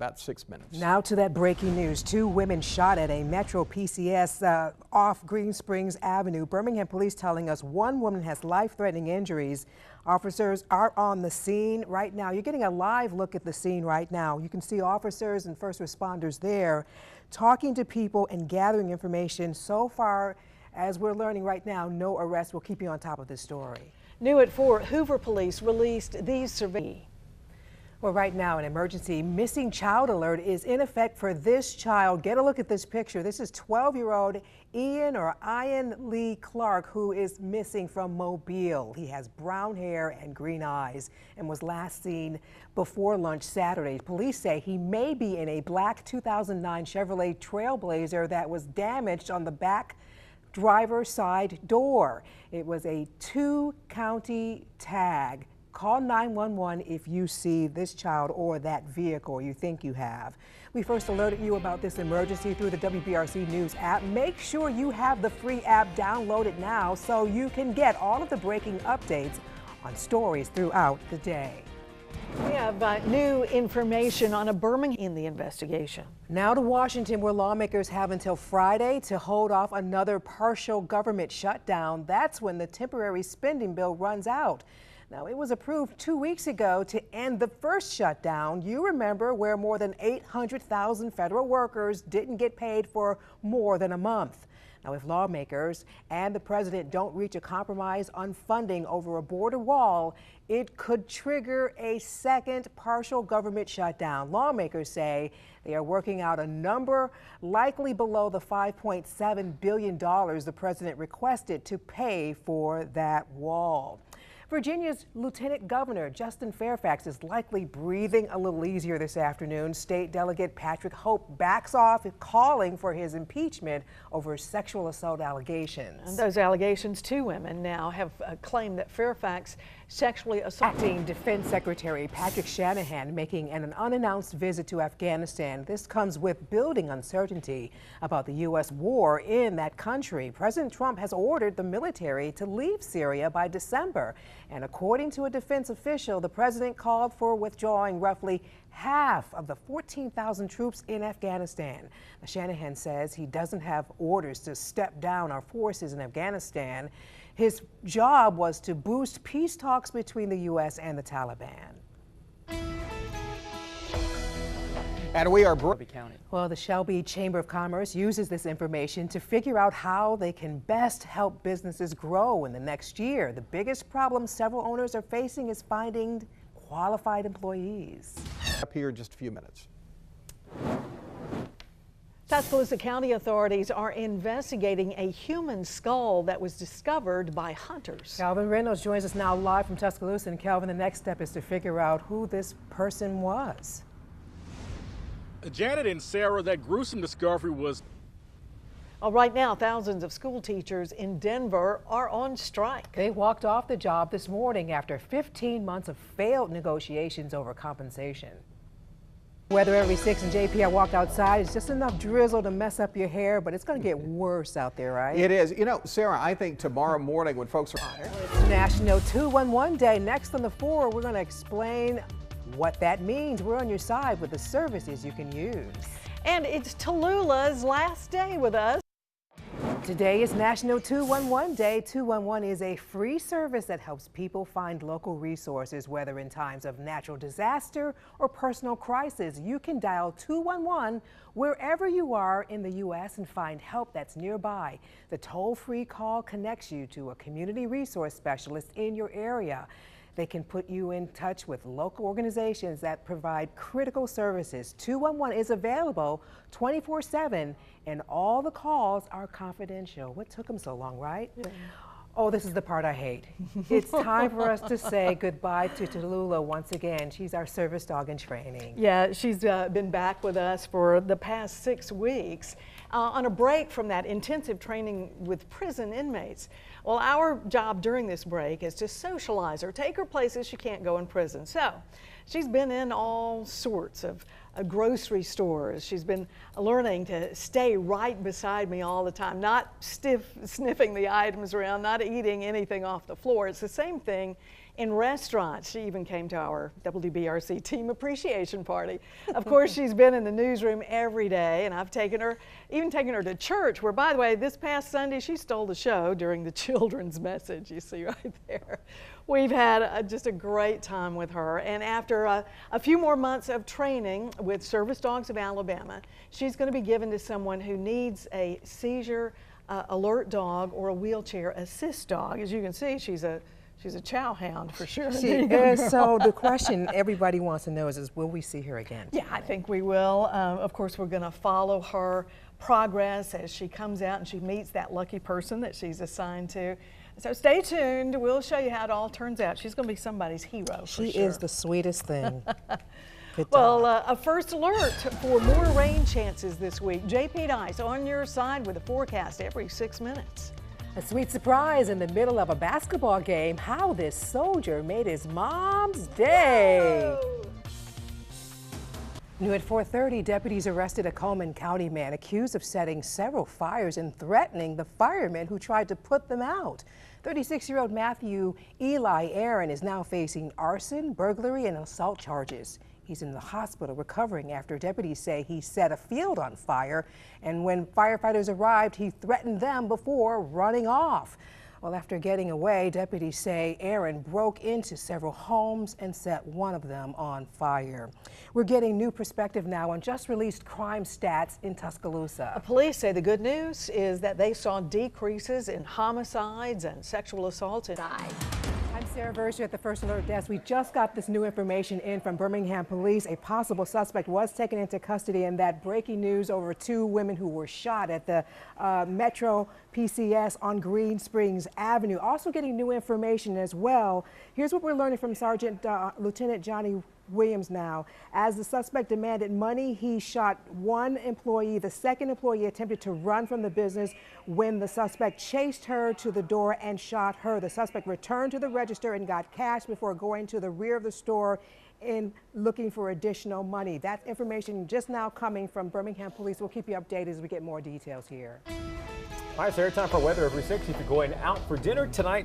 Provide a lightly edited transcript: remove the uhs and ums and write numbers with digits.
about 6 minutes. Now to that breaking news. 2 women shot at a Metro PCS off Green Springs Avenue. Birmingham police telling us 1 woman has life-threatening injuries. Officers are on the scene right now. You're getting a live look at the scene right now. You can see officers and first responders there talking to people and gathering information. So far, as we're learning right now, no arrests. We'll keep you on top of this story. New at 4, Hoover police released these surveillance. Well, right now, an emergency missing child alert is in effect for this child. Get a look at this picture. This is 12-year-old Ian Lee Clark, who is missing from Mobile. He has brown hair and green eyes and was last seen before lunch Saturday. Police say he may be in a black 2009 Chevrolet Trailblazer that was damaged on the back driver's side door. It was a 2-county tag. Call 911 if you see this child or that vehicle or you think you have. We first alerted you about this emergency through the WBRC News app. Make sure you have the free app downloaded now so you can get all of the breaking updates on stories throughout the day. We have new information on a Birmingham in the investigation. Now to Washington, where lawmakers have until Friday to hold off another partial government shutdown. That's when the temporary spending bill runs out. Now, it was approved 2 weeks ago to end the first shutdown. You remember, where more than 800,000 federal workers didn't get paid for more than a month. Now, if lawmakers and the president don't reach a compromise on funding over a border wall, it could trigger a second partial government shutdown. Lawmakers say they are working out a number likely below the $5.7 billion the president requested to pay for that wall. Virginia's Lieutenant Governor Justin Fairfax is likely breathing a little easier this afternoon. State Delegate Patrick Hope backs off, calling for his impeachment over sexual assault allegations. And those allegations, 2 women now have claimed that Fairfax sexually assaulted. Acting Defense Secretary Patrick Shanahan making an unannounced visit to Afghanistan. This comes with building uncertainty about the U.S. war in that country. President Trump has ordered the military to leave Syria by December. And according to a defense official, the president called for withdrawing roughly half of the 14,000 troops in Afghanistan. Now, Shanahan says he doesn't have orders to step down our forces in Afghanistan. His job was to boost peace talks between the U.S. and the Taliban. And we are Shelby County. Well, the Shelby Chamber of Commerce uses this information to figure out how they can best help businesses grow in the next year. The biggest problem several owners are facing is finding qualified employees. Up here in just a few minutes. Tuscaloosa County authorities are investigating a human skull that was discovered by hunters. Calvin Reynolds joins us now live from Tuscaloosa. And Calvin, the next step is to figure out who this person was. Janet and Sarah, that gruesome discovery was... Well, right now, thousands of school teachers in Denver are on strike. They walked off the job this morning after 15 months of failed negotiations over compensation. Weather every 6 and JP, I walked outside. It's just enough drizzle to mess up your hair, but it's going to get worse out there, right? It is. You know, Sarah, I think tomorrow morning when folks are... It's National 211 Day. Next on the 4, we're going to explain what that means. We're on your side with the services you can use. And it's Tallulah's last day with us. Today is National 211 Day. 211 is a free service that helps people find local resources, whether in times of natural disaster or personal crisis. You can dial 211 wherever you are in the U.S. and find help that's nearby. The toll-free call connects you to a community resource specialist in your area. They can put you in touch with local organizations that provide critical services. 211 is available 24/7 and all the calls are confidential. What took them so long, right? Yeah. Oh, this is the part I hate. It's time for us to say goodbye to Tallulah once again. She's our service dog in training. Yeah, she's been back with us for the past 6 weeks on a break from that intensive training with prison inmates. Well, our job during this break is to socialize her, take her places she can't go in prison. So she's been in all sorts of grocery stores. She's been learning to stay right beside me all the time, not sniffing the items around, not eating anything off the floor. It's the same thing in restaurants. She even came to our WBRC team appreciation party. Of course, she's been in the newsroom every day, and I've even taken her to church, where, by the way, this past Sunday, she stole the show during the children's message, you see right there. We've had just a great time with her, and after a few more months of training with Service Dogs of Alabama, she's going to be given to someone who needs a seizure alert dog or a wheelchair assist dog. As you can see, she's a chow hound for sure. She is. So the question everybody wants to know is will we see her again? Yeah, I think we will. Of course, we're going to follow her progress as she comes out and she meets that lucky person that she's assigned to. So stay tuned. We'll show you how it all turns out. She's going to be somebody's hero. She is the sweetest thing. Well, a first alert for more rain chances this week. JP Dice on your side with a forecast every 6 minutes. A sweet surprise in the middle of a basketball game, how this soldier made his mom's day. Whoa. New at 4:30, deputies arrested a Coleman County man accused of setting several fires and threatening the firemen who tried to put them out. 36-year-old Matthew Eli Aaron is now facing arson, burglary, and assault charges. He's in the hospital recovering after deputies say he set a field on fire, and when firefighters arrived, he threatened them before running off. Well, after getting away, deputies say Aaron broke into several homes and set one of them on fire. We're getting new perspective now on just released crime stats in Tuscaloosa. Police say the good news is that they saw decreases in homicides and sexual assaults. I'm Sarah Versia at the First Alert Desk. We just got this new information in from Birmingham Police. A possible suspect was taken into custody, and that breaking news over 2 women who were shot at the Metro PCS on Green Springs Avenue. Also getting new information as well. Here's what we're learning from Lieutenant Johnny Williams now. As the suspect demanded money, he shot one employee. The second employee attempted to run from the business when the suspect chased her to the door and shot her. The suspect returned to the register and got cash before going to the rear of the store and looking for additional money. That's information just now coming from Birmingham Police. We'll keep you updated as we get more details here. All right, Sarah, time for weather over 6. If you're going out for dinner tonight,